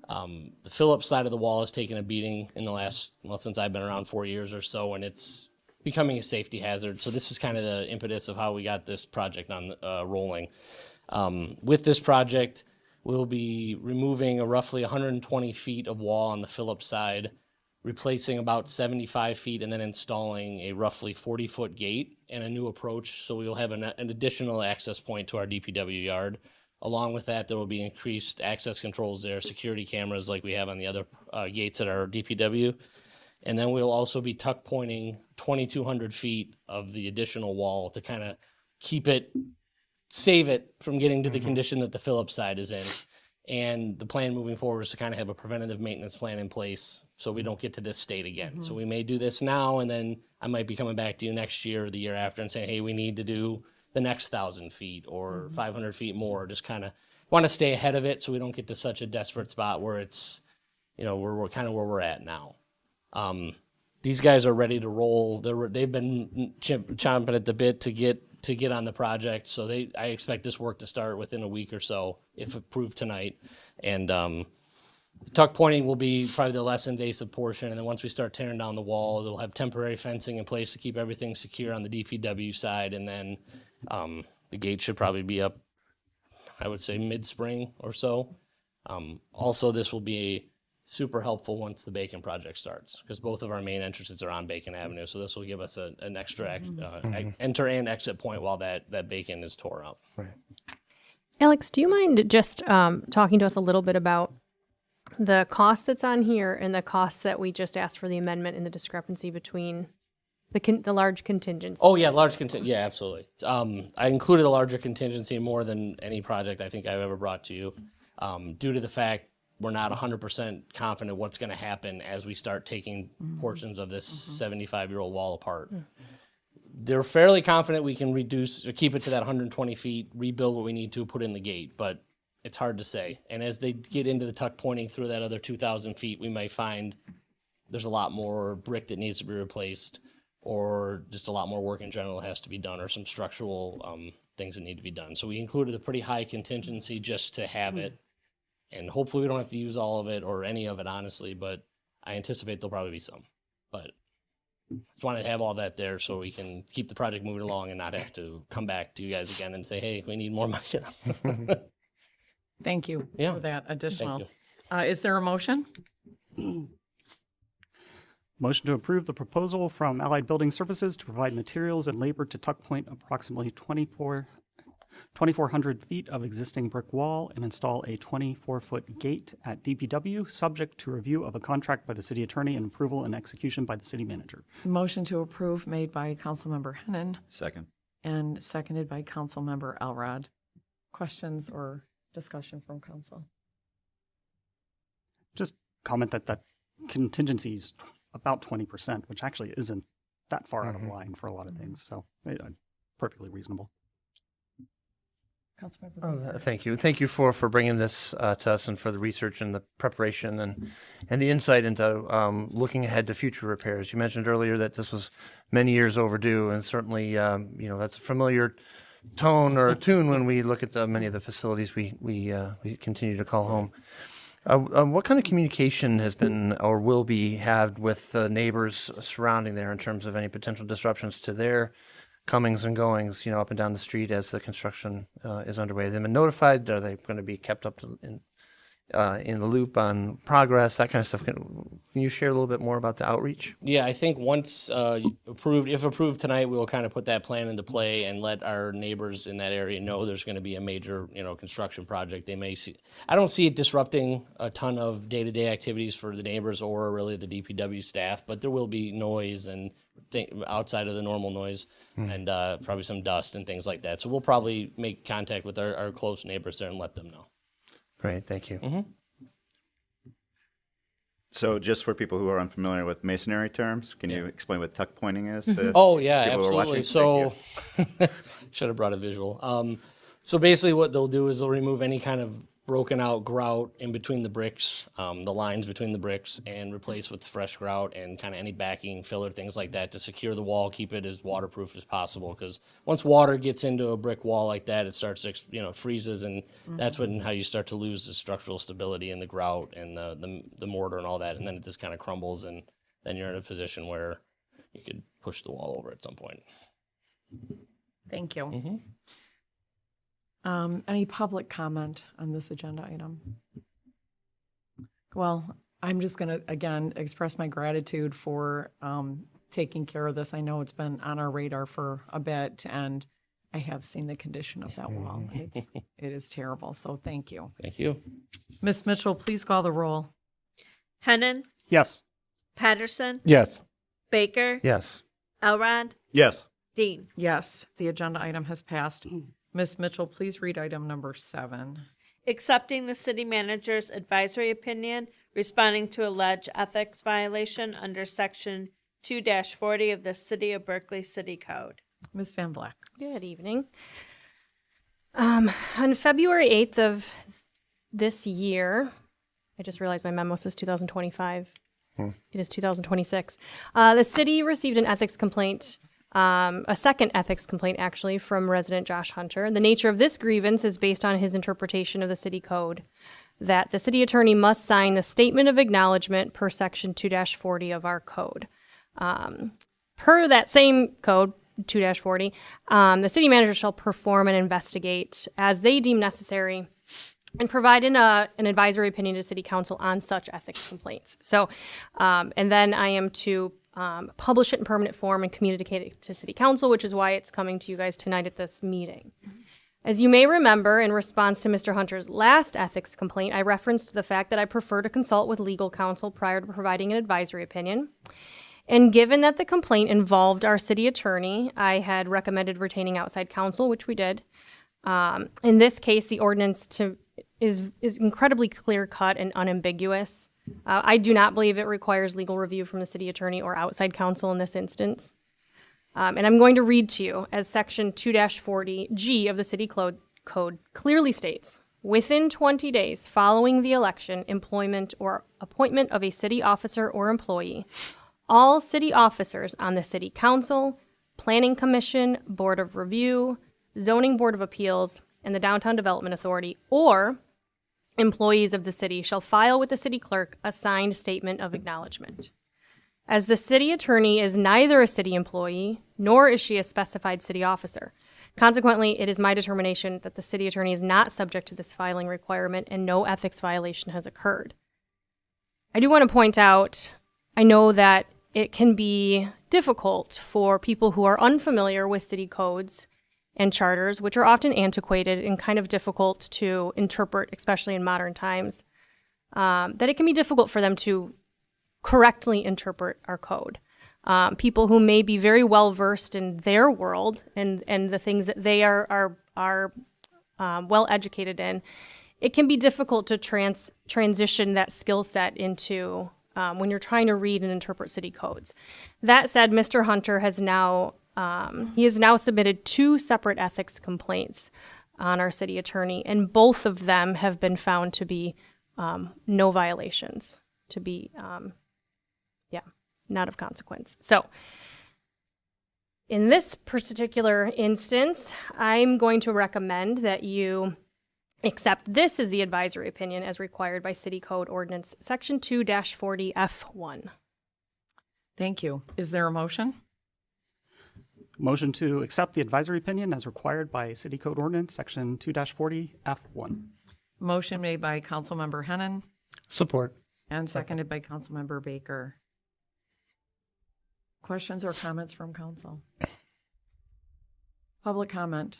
The Phillips side of the wall has taken a beating in the last, since I've been around 4 years or so, and it's becoming a safety hazard. So this is kind of the impetus of how we got this project on rolling. With this project, we'll be removing roughly 120 feet of wall on the Phillips side, replacing about 75 feet, and then installing a roughly 40-foot gate and a new approach. So we will have an additional access point to our DPW yard. Along with that, there will be increased access controls there, security cameras like we have on the other gates at our DPW. And then we'll also be tuck pointing 2,200 feet of the additional wall to kind of save it from getting to the condition that the Phillips side is in. And the plan moving forward is to kind of have a preventative maintenance plan in place so we don't get to this state again. So we may do this now, and then I might be coming back to you next year or the year after and saying, hey, we need to do the next 1,000 feet or 500 feet more. Just kind of want to stay ahead of it so we don't get to such a desperate spot where it's, we're kind of where we're at now. These guys are ready to roll. They've been chomping at the bit to get on the project. So I expect this work to start within a week or so, if approved tonight. And the tuck pointing will be probably the less invasive portion. And then once we start tearing down the wall, they'll have temporary fencing in place to keep everything secure on the DPW side. And then the gate should probably be up, I would say, mid-spring or so. Also, this will be super helpful once the Bacon project starts, because both of our main entrances are on Bacon Avenue. So this will give us an extra enter and exit point while that Bacon is tore up. Right. Alex, do you mind just talking to us a little bit about the cost that's on here and the cost that we just asked for the amendment, and the discrepancy between the large contingency? Oh yeah, large contingency. Yeah, absolutely. I included a larger contingency more than any project I think I've ever brought to you, due to the fact we're not 100% confident what's going to happen as we start taking portions of this 75-year-old wall apart. They're fairly confident we can reduce or keep it to that 120 feet, rebuild what we need to, put in the gate, but it's hard to say. And as they get into the tuck pointing through that other 2,000 feet, we might find there's a lot more brick that needs to be replaced, or just a lot more work in general has to be done, or some structural things that need to be done. So we included a pretty high contingency just to have it. And hopefully we don't have to use all of it or any of it, honestly, but I anticipate there'll probably be some. But just wanted to have all that there so we can keep the project moving along and not have to come back to you guys again and say, hey, we need more money. Thank you Yeah. for that additional. Thank Is there a motion? Motion to approve the proposal from Allied Building Services to provide materials and labor to tuck point approximately 2,400 feet of existing brick wall and install a 24-foot gate at DPW, subject to review of a contract by the city attorney and approval and execution by the city manager. Motion to approve made by Councilmember Hennan Second. and seconded by Councilmember Elrod. Questions or discussion from council? Just comment that contingency is about 20%, which actually isn't that far out of line for a lot of things. So perfectly reasonable. Councilmember. Thank you. Thank you for bringing this to us and for the research and the preparation and the insight into looking ahead to future repairs. You mentioned earlier that this was many years overdue, and certainly, that's a familiar tone or tune when we look at many of the facilities we continue to call home. What kind of communication has been or will be had with the neighbors surrounding there in terms of any potential disruptions to their comings and goings, up and down the street as the construction is underway? Have they been notified? Are they going to be kept up in the loop on progress, that kind of stuff? Can you share a little bit more about the outreach? Yeah, I think once if approved tonight, we'll kind of put that plan into play and let our neighbors in that area know there's going to be a major, construction project. They may see. I don't see it disrupting a ton of day-to-day activities for the neighbors or really the DPW staff, but there will be noise and outside of the normal noise and probably some dust and things like that. So we'll probably make contact with our close neighbors there and let them know. Great, thank you. Mm-hmm. So just for people who are unfamiliar with masonry terms, can you explain what tuck pointing is? To Oh, yeah, people who are watching? absolutely. Thank So should have brought a visual. So basically what they'll do is they'll remove any kind of broken out grout in between the bricks, the lines between the bricks, and replace with fresh grout and kind of any backing, filler, things like that to secure the wall, keep it as waterproof as possible. Because once water gets into a brick wall like that, it starts to, freezes, and that's how you start to lose the structural stability and the grout and the mortar and all that. And then it just kind of crumbles, and then you're in a position where you could push the wall over at some point. Thank you. Mm-hmm. Any public comment on this agenda item? Well, I'm just going to, again, express my gratitude for taking care of this. I know it's been on our radar for a bit, and I have seen the condition of that wall. It is terrible, so thank you. Thank you. Ms. Mitchell, please call the roll. Hennan, Yes. Patterson, Yes. Baker, Yes. Elrod, Yes. Dean. Yes, the agenda item has passed. Ms. Mitchell, please read item number 7. Accepting the city manager's advisory opinion responding to alleged ethics violation under section 2-40 of the City of Berkeley City Code. Ms. Van Black. Good evening. On February 8th of this year, I just realized my memo says 2025. It is 2026. The city received an ethics complaint, a second ethics complaint actually, from resident Josh Hunter. The nature of this grievance is based on his interpretation of the city code, that the city attorney must sign the statement of acknowledgement per section 2-40 of our code. Per that same code, 2-40, the city manager shall perform and investigate as they deem necessary and provide an advisory opinion to city council on such ethics complaints. So, and then I am to publish it in permanent form and communicate it to city council, which is why it's coming to you guys tonight at this meeting. As you may remember, in response to Mr. Hunter's last ethics complaint, I referenced the fact that I prefer to consult with legal counsel prior to providing an advisory opinion. And given that the complaint involved our city attorney, I had recommended retaining outside counsel, which we did. In this case, the ordinance is incredibly clear cut and unambiguous. I do not believe it requires legal review from the city attorney or outside counsel in this instance. And I'm going to read to you as section 2-40G of the city code clearly states, within 20 days following the election, employment, or appointment of a city officer or employee, all city officers on the city council, planning commission, board of review, zoning board of appeals, and the downtown development authority, or employees of the city shall file with the city clerk a signed statement of acknowledgement. As the city attorney is neither a city employee, nor is she a specified city officer. Consequently, it is my determination that the city attorney is not subject to this filing requirement and no ethics violation has occurred. I do want to point out, I know that it can be difficult for people who are unfamiliar with city codes and charters, which are often antiquated and kind of difficult to interpret, especially in modern times, that it can be difficult for them to correctly interpret our code. People who may be very well versed in their world and the things that they are well educated in, it can be difficult to transition that skill set into when you're trying to read and interpret city codes. That said, Mr. Hunter has now submitted 2 separate ethics complaints on our city attorney, and both of them have been found to be no violations, to be not of consequence. So in this particular instance, I'm going to recommend that you accept this as the advisory opinion as required by City Code Ordinance Section 2-40F1. Thank you. Is there a motion? Motion to accept the advisory opinion as required by City Code Ordinance Section 2-40F1. Motion made by Councilmember Hennan Support. and seconded by Councilmember Baker. Questions or comments from council? Public comment.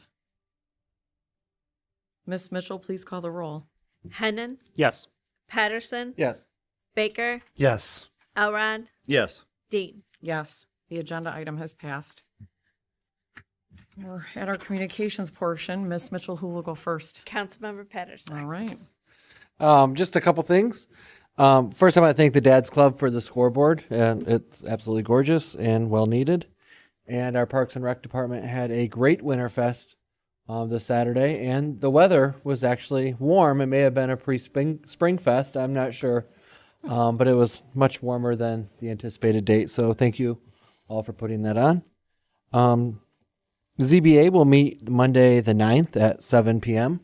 Ms. Mitchell, please call the roll. Hennan, Yes. Patterson, Yes. Baker, Yes. Elrod, Yes. Dean. Yes, the agenda item has passed. We're at our communications portion. Ms. Mitchell, who will go first? Councilmember Patterson. All right. Just a couple things. First, I want to thank the Dad's Club for the scoreboard, and it's absolutely gorgeous and well needed. And our Parks and Rec department had a great Winterfest this Saturday, and the weather was actually warm. It may have been a pre-spring fest, I'm not sure, but it was much warmer than the anticipated date. So thank you all for putting that on. ZBA will meet Monday the 9th at 7 p.m.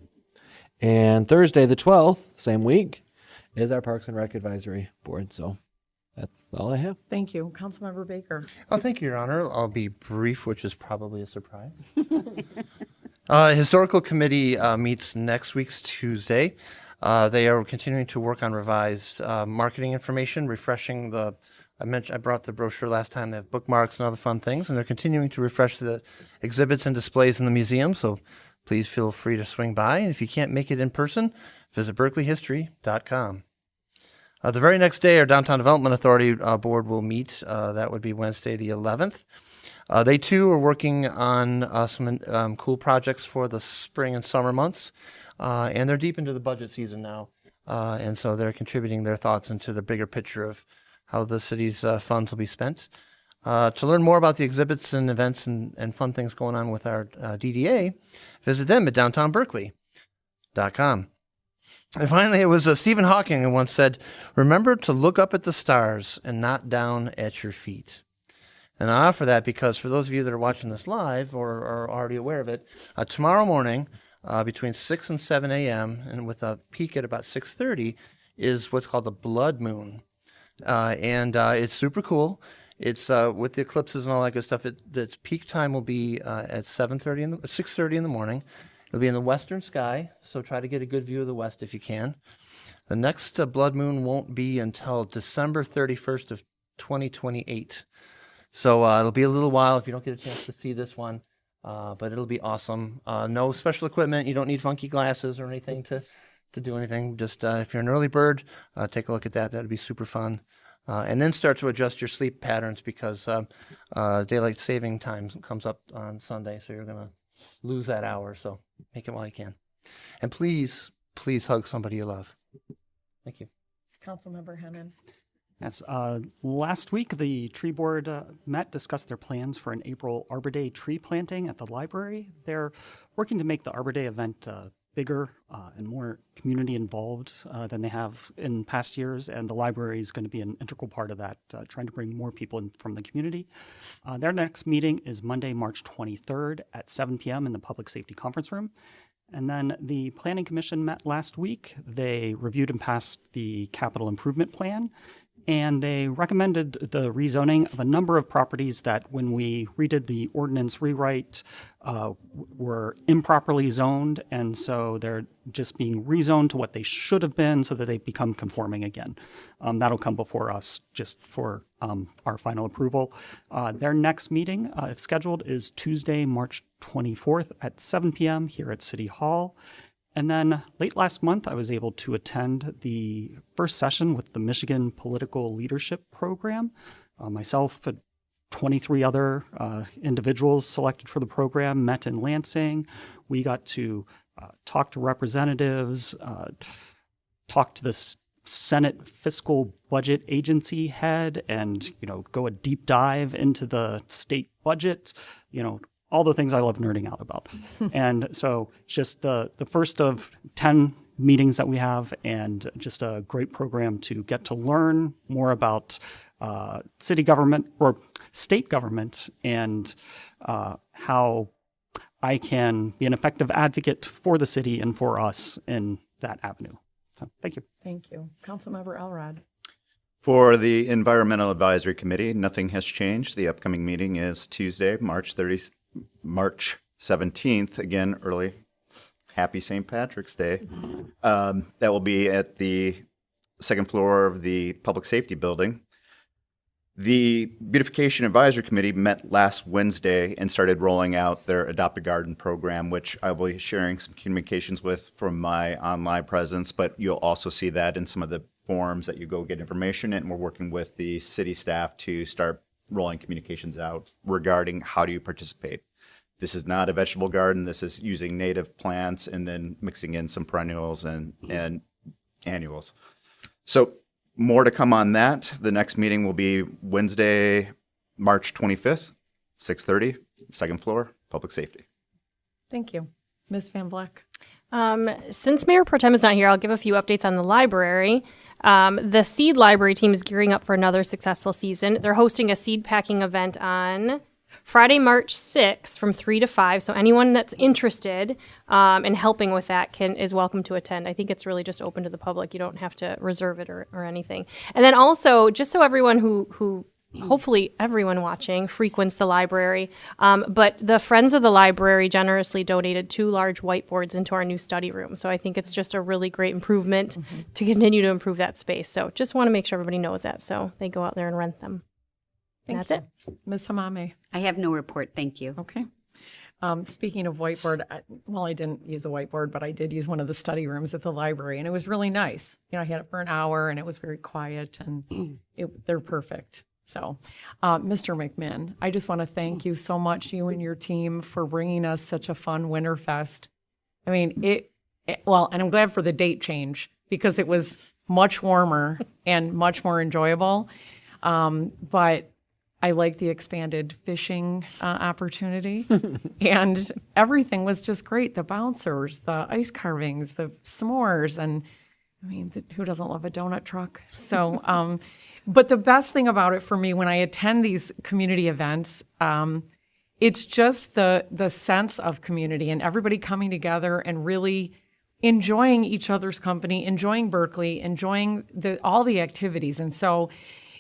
And Thursday the 12th, same week, is our Parks and Rec Advisory Board. So that's all I have. Thank you. Councilmember Baker. Oh, thank you, Your Honor. I'll be brief, which is probably a surprise. Historical Committee meets next week's Tuesday. They are continuing to work on revised marketing information, refreshing the. I brought the brochure last time. They have bookmarks and other fun things, and they're continuing to refresh the exhibits and displays in the museum. So please feel free to swing by. And if you can't make it in person, visit berkleyhistory.com. The very next day, our Downtown Development Authority board will meet. That would be Wednesday the 11th. They too are working on some cool projects for the spring and summer months, and they're deep into the budget season now, and so they're contributing their thoughts into the bigger picture of how the city's funds will be spent. To learn more about the exhibits and events and fun things going on with our DDA, visit them at downtownberkeley.com. And finally, it was Stephen Hawking who once said, "Remember to look up at the stars and not down at your feet." And I offer that because for those of you that are watching this live or are already aware of it, tomorrow morning between 6 and 7 a.m. and with a peak at about 6:30 is what's called the blood moon. And it's super cool. It's with the eclipses and all that good stuff. The peak time will be at 6:30 in the morning. It'll be in the western sky, so try to get a good view of the west if you can. The next blood moon won't be until December 31st of 2028. So it'll be a little while if you don't get a chance to see this one, but it'll be awesome. No special equipment. You don't need funky glasses or anything to do anything. Just if you're an early bird, take a look at that. That'd be super fun. And then start to adjust your sleep patterns because daylight saving time comes up on Sunday, so you're going to lose that hour. So make it while you can. And please please hug somebody you love. Thank you. Councilmember Hennon. Yes, last week the tree board met, discussed their plans for an April Arbor Day tree planting at the library. They're working to make the Arbor Day event bigger and more community involved than they have in past years, and the library is going to be an integral part of that, trying to bring more people in from the community. Their next meeting is Monday, March 23rd at 7 p.m. in the Public Safety Conference Room. And then the Planning Commission met last week. They reviewed and passed the capital improvement plan, and they recommended the rezoning of a number of properties that, when we redid the ordinance rewrite, were improperly zoned, and so they're just being rezoned to what they should have been so that they become conforming again. That'll come before us just for our final approval. Their next meeting, if scheduled, is Tuesday, March 24th at 7 p.m. here at City Hall. And then late last month, I was able to attend the first session with the Michigan Political Leadership Program. Myself and 23 other individuals selected for the program met in Lansing. We got to talk to representatives, talk to the Senate Fiscal Budget Agency head, and go a deep dive into the state budget. All the things I love nerding out about. And so just the first of 10 meetings that we have, and just a great program to get to learn more about city government or state government, and how I can be an effective advocate for the city and for us in that avenue. So thank you. Thank you. Councilmember Elrod. For the Environmental Advisory Committee, nothing has changed. The upcoming meeting is Tuesday, March 17th, again, early. Happy St. Patrick's Day. That will be at the second floor of the Public Safety Building. The Beautification Advisory Committee met last Wednesday and started rolling out their Adopt a Garden program, which I will be sharing some communications with from my online presence, but you'll also see that in some of the forms that you go get information, and we're working with the city staff to start rolling communications out regarding how do you participate. This is not a vegetable garden. This is using native plants and then mixing in some perennials and annuals. So more to come on that. The next meeting will be Wednesday, March 25th, 6:30, second floor, Public Safety. Thank you. Ms. Van Vleck. Since Mayor Pro Tem is not here, I'll give a few updates on the library. The Seed Library team is gearing up for another successful season. They're hosting a seed packing event on Friday, March 6th from 3 to 5. So anyone that's interested in helping with that is welcome to attend. I think it's really just open to the public. You don't have to reserve it or anything. And then also, just so everyone who hopefully everyone watching frequents the library, but the Friends of the Library generously donated 2 large whiteboards into our new study room. So I think it's just a really great improvement to continue to improve that space. So just want to make sure everybody knows that. So they go out there and rent them. And that's it. Ms. Hamame. I have no report, thank you. Okay. Speaking of whiteboard, I didn't use a whiteboard, but I did use one of the study rooms at the library, and it was really nice. I had it for an hour, and it was very quiet, and they're perfect. So, Mr. McMinn, I just want to thank you so much, you and your team, for bringing us such a fun Winterfest. I mean, and I'm glad for the date change, because it was much warmer and much more enjoyable. But I like the expanded fishing opportunity, and everything was just great. The bouncers, the ice carvings, the s'mores, and I mean, who doesn't love a donut truck? So, but the best thing about it for me when I attend these community events, it's just the sense of community and everybody coming together and really enjoying each other's company, enjoying Berkley, enjoying all the activities. And so,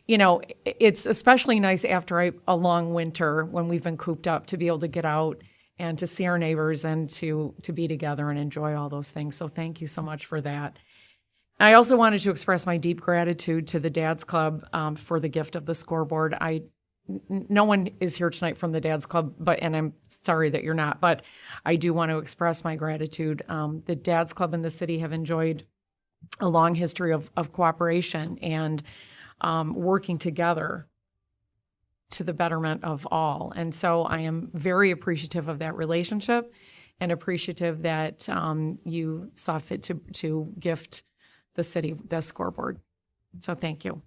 it's especially nice after a long winter when we've been cooped up to be able to get out and to see our neighbors and to be together and enjoy all those things. So thank you so much for that. I also wanted to express my deep gratitude to the Dads Club for the gift of the scoreboard. No one is here tonight from the Dads Club, and I'm sorry that you're not, but I do want to express my gratitude. The Dads Club in the city have enjoyed a long history of cooperation and working together to the betterment of all. And so I am very appreciative of that relationship. and appreciative that you saw fit to gift the city the scoreboard. So thank you.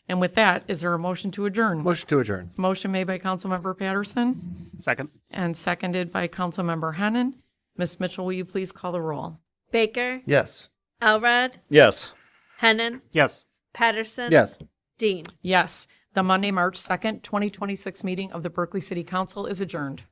And with that, is there a motion to adjourn? Motion to adjourn. Motion made by Councilmember Patterson Second. and seconded by Councilmember Hennan. Ms. Mitchell, will you please call the roll? Baker, Yes. Elrod, Yes. Hennan, Yes. Patterson. Yes. Dean. Yes. The Monday, March 2nd, 2026 meeting of the Berkeley City Council is adjourned.